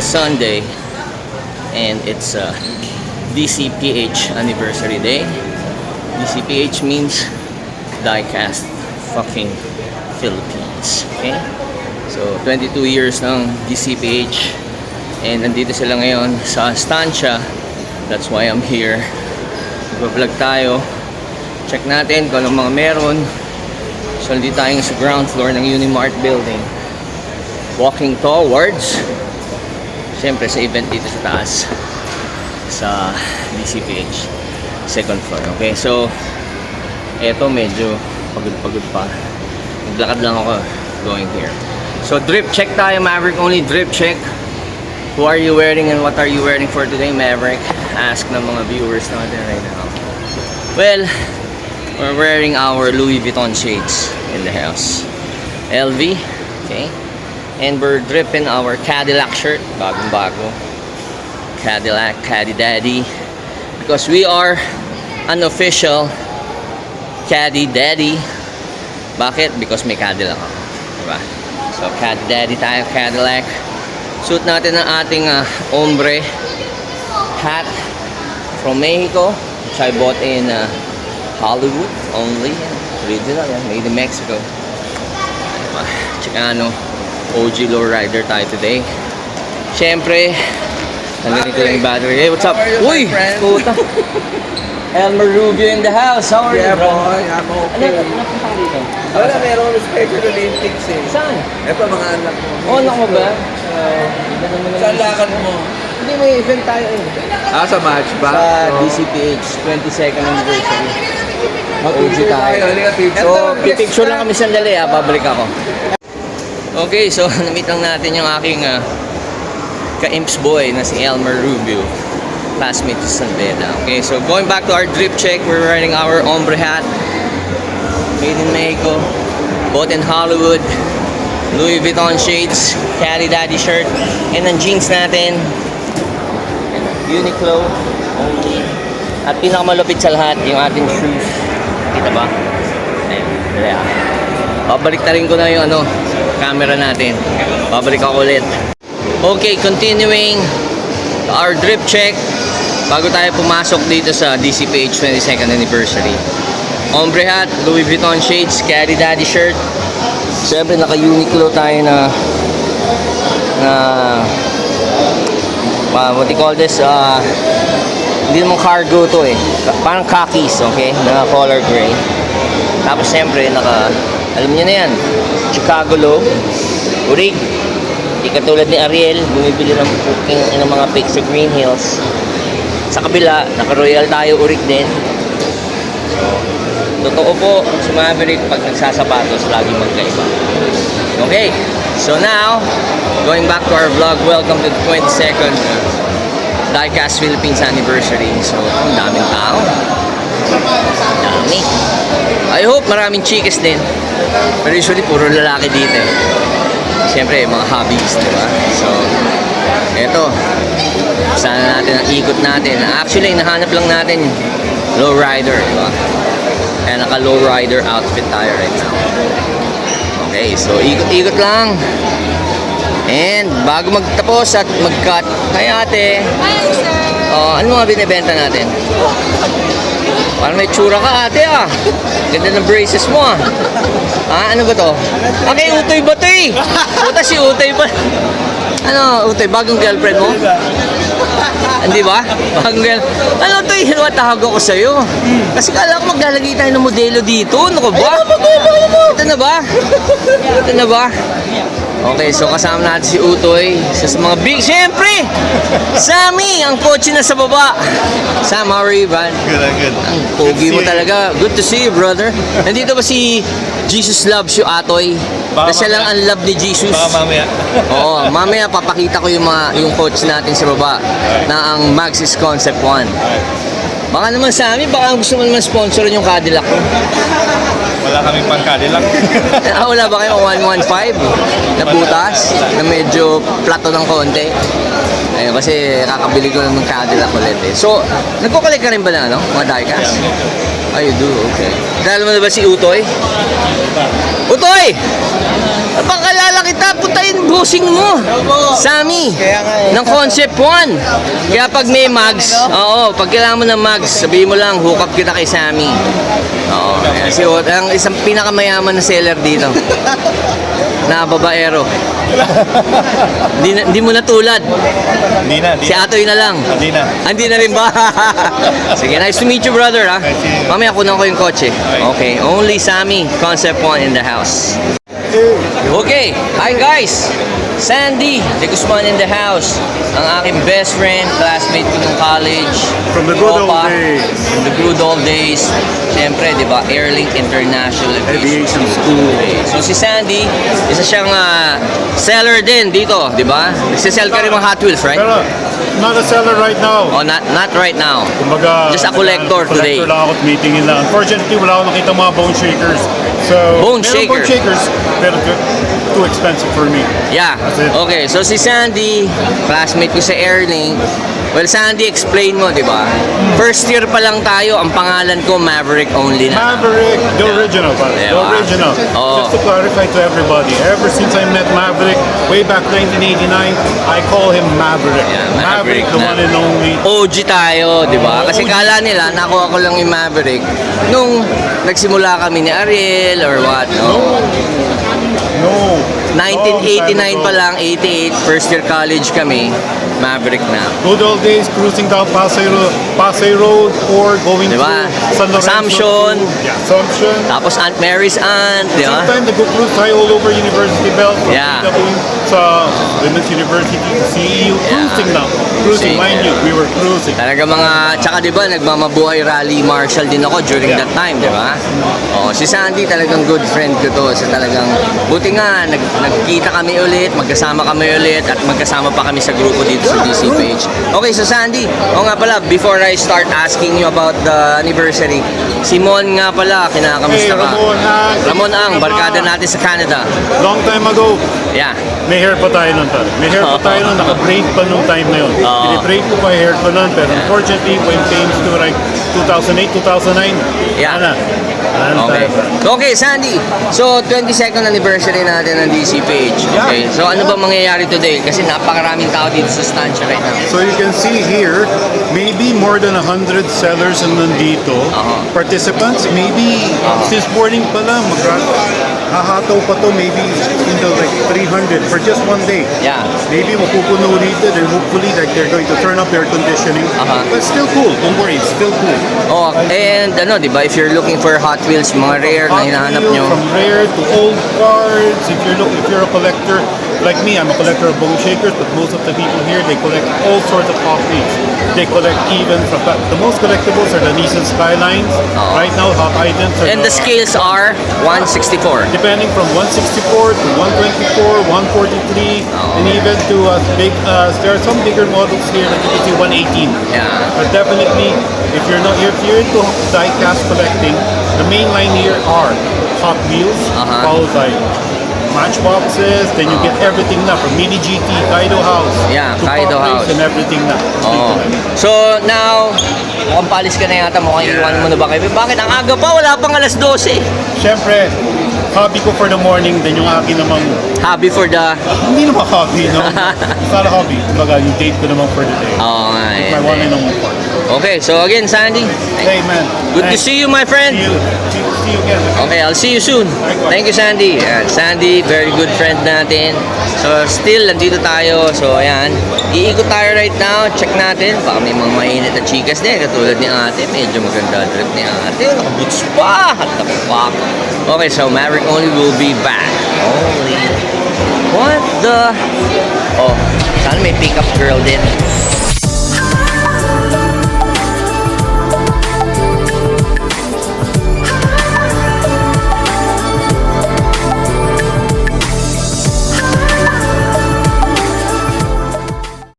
a Sunday, and it's a DCPH anniversary day. DCPH means Diecast fucking Philippines. Okay? So 22 years ng DCPH, and nandito sila ngayon sa Estancia. That's why I'm here. Mag-vlog tayo. Check natin kung anong mga meron. So nandito tayo sa ground floor ng Unimart building, walking towards siyempre sa event dito sa taas sa DCPH second floor. Okay, so eto medyo pagod pa, naglakad lang ako going here. So drip check tayo, Maverick. Only drip check. Who are you wearing and what are you wearing for today, Maverick? Ask ng mga viewers natin right now. Well, we're wearing our Louis Vuitton shades in the house, LV. Okay, and we're dripping our Cadillac shirt, bagong-bago Cadillac, Caddy Daddy, because we are an official Caddy Daddy. Bakit? Because may Cadillac ako, diba? So Caddy Daddy tayo, Cadillac. Suit natin ang ating ombre hat from Mexico, which I bought in Hollywood only. Original yan, made in Mexico. Chicano OG lowrider tayo today. Siyempre, nandito lang yung battery. Hey, what's up? Uy! Puta! Elmer Rubio in the house. How are you, bro? Boy, ako okay. Ano punta dito? Wala, meron Special Olympics eh. Saan? Ito, mga anak mo. Oh, anak mo ba? Saan lakad mo? Hindi, may event tayo eh. Sa match ba? Sa DCPH 22nd anniversary. OG tayo. Halika, picture. So, pipicture lang kami sandali ha. Babalik ako. Okay, so na-meet lang natin yung aking ka-imps boy na si Elmer Rubio, classmate sa San Beda. Okay, so going back to our drip check, we're wearing our ombre hat, made in Mexico, bought in Hollywood, Louis Vuitton shades, Caddy Daddy shirt, and ang jeans natin, Uniqlo only. At pinakamalupit sa lahat, yung ating shoes. Kita ba? Ayan, dali ah. Babalik na rin ko na yung camera natin. Babalik ako ulit. Okay, continuing our drip check bago tayo pumasok dito sa DCPH 22nd anniversary. Ombre hat, Louis Vuitton shades, Caddy Daddy shirt. Siyempre naka-Uniqlo tayo na what do you call this? Hindi naman cargo to eh. Parang khakis, okay? Na color gray. Tapos siyempre alam niyo na yan, Chicago low, urig. Hindi katulad ni Ariel, bumibili ng mga pics sa Green Hills. Sa kabila, naka-Royal tayo, urig din. So, totoo po, si Maverick pag nagsasapatos, lagi magkaiba. Okay, so now, going back to our vlog, welcome to the 22nd Diecast Philippines anniversary. So, ang daming tao. Dami. I hope maraming chicas din. Pero usually, puro lalaki dito eh. Siyempre, mga hobbies, diba? So, eto. Sana natin ang ikot natin. Actually, nahanap lang natin lowrider, diba? Kaya naka-lowrider outfit tayo right now. Okay, so ikot-ikot lang. And bago magtapos at mag-cut, hi ate. Hi, sir. Ano mga binibenta natin? Parang may tsura ka ate ah. Ganda ng braces mo ah. Ano ba to? Okay, Utoy ba to eh? Puta si Utoy ba? Ano, Utoy, bagong girlfriend mo? Hindi ba? Bagong girlfriend. Ano to eh? Tawag ako sa'yo. Kasi kala ko maglalagay tayo ng modelo dito. Ano ka ba? Ito na ba? Ito na ba? Okay, so kasama natin si Utoy sa mga big, siyempre! Sammy, ang kotse na sa baba. Sam, how are you, man? Good. Ang pogi mo talaga. Good to see you, brother. Nandito ba si Jesus Loves You, Atoy? Kasi lang ang love ni Jesus. Baka mamaya. Oo, mamaya papakita ko yung coach natin sa baba na ang Maxis Concept 1. Baka naman sa amin, baka gusto mo naman sponsorin yung Cadillac ko. Wala kaming pang Cadillac. Wala ba kayo 115 na butas na medyo plato ng konti? Ayun, kasi kakabili ko ng Cadillac ulit eh. So, nagkukulik ka rin ba na mga diecast? Ah, you do? Okay. Dahil mo na ba si Utoy? Utoy! Pangkalala kita, putayin bossing mo. Sammy, ng Concept 1. Kaya pag may mags, oo, pag kailangan mo ng mags, sabihin mo lang, hook up kita kay Sammy. Oo, kasi ang isang pinakamayaman na seller dito. Na babaero. Hindi mo na tulad. Hindi na. Si Atoy na lang. Hindi na. Hindi na rin ba? Sige, nice to meet you, brother, ha? Nice to meet you. Mamaya kunan ko yung kotse. Okay, only Sammy, Concept 1 in the house. Okay, hi guys! Sandy De Guzman in the house. Ang aking best friend, classmate ko nung college. From the good old Tropa. days. From the good old days. Siyempre, di ba, Airlink International Aviation School. So si Sandy, isa siyang seller din dito, di ba? Nagsisell ka rin mga Hot Wheels, right? Pero, not a seller right now. Oh, not right now. Kumbaga, Just a collector today. Collector lang ako at meetingin lang. Unfortunately, wala akong nakita mga bone shakers. So, Bone meron shaker. bone shakers, pero too expensive for me. Yeah. That's it. Okay, so si Sandy, classmate ko sa Airlink. Well, Sandy, explain mo, di ba? First year pa lang tayo, ang pangalan ko Maverick only na. Maverick, the original, pare. The Diba? original. Oo. Just to clarify to everybody, ever since I met Maverick, way back 1989, I call him Maverick. Yeah, Maverick, Maverick the na. one and only. OG tayo, di ba? Kasi OG. kala nila, nakuha ko lang yung Maverick nung nagsimula kami ni Ariel or what, no? No. 1989 pa lang, 88, first year college kami, Maverick na. Good old days, cruising down Pasay Road or going Diba? to San Lorenzo. Assumption. Yeah, Assumption. Tapos Aunt Mary's aunt, di ba? Sometimes they go cruise tayo all over University Belt. From Yeah. PW sa Women's University to CEU. Cruising now. Cruising, See, mind you, we were cruising. Talaga mga, tsaka di ba, nagmamabuhay rally marshal din ako during that time, di ba? Oh, si Sandy talagang good friend ko to. So talagang, buti nga, nagkita kami ulit, magkasama kami ulit, at magkasama pa kami sa grupo dito sa DCPH. Okay, so Sandy, o nga pala, before I start asking you about the anniversary, si Mon nga pala, kinakamusta Hey, ka? Ramon Ang. Ramon Ang, barkada natin sa Canada. Long time ago, Yeah. may hair pa tayo nun, pare. May hair pa tayo nun, naka-braid pa nung time na yun. Oo. Bini-braid ko pa hair ko nun, pero unfortunately, when it came to like 2008, 2009, Yeah. wala na. Okay. Okay, Sandy. So, 22nd anniversary natin ng DCPH. Okay. So, ano ba mangyayari today? Kasi napakaraming tao dito sa Estancia right now. So you can see here, maybe more than 100 sellers ang nandito. Participants, maybe since morning pa lang, hahataw pa to maybe in the like 300 for just one day. Yeah. Maybe mapupuno dito and hopefully like they're going to turn up their conditioning. But still cool, don't worry, it's still cool. Oh, and ano, di ba, if you're looking for Hot Wheels, mga rare na Hot hinahanap Wheels, nyo. From rare to old cards, if you're a collector, like me, I'm a collector of bone shakers, but most of the people here, they collect all sorts of Hot Wheels. They collect even from, the most collectibles are the Nissan Skylines. Right now, hot items are And the scales are 164. depending from 164 to 124, 143, and even to big, there are some bigger models here that you can see 118. Yeah. But definitely, if you're into die-cast collecting, the main line here are Hot Wheels, followed by Matchboxes, then you get everything na from Mini GT, Kaido House, Yeah, to Kaido Pop House. Race and everything na. Oh. So, now, mukhang palis ka na yata, mukhang iwan mo na ba kayo? Bakit ang aga pa? Wala pang alas 12. Siyempre, hobby ko for the morning, then yung akin namang, Happy for the... hindi naman hobby, no? It's not a hobby. Kumbaga, yung date ko naman for the day. Oo nga, My one and only part. Okay, so again, Sandy, Hey, man. good to Thanks. see you, my friend. See you again. Okay, I'll see you soon. Thank you, Sandy. Ayan, Sandy, very good friend natin. So, still, nandito tayo. So, ayan. Iikot tayo right now. Check natin. Baka may mga mainit na chikas din. Katulad ni ate. Medyo maganda trip ni ate. Nakaboots pa. What the fuck? Okay, so Maverick only will be back. Only. What the... Oh, sana may pickup girl din.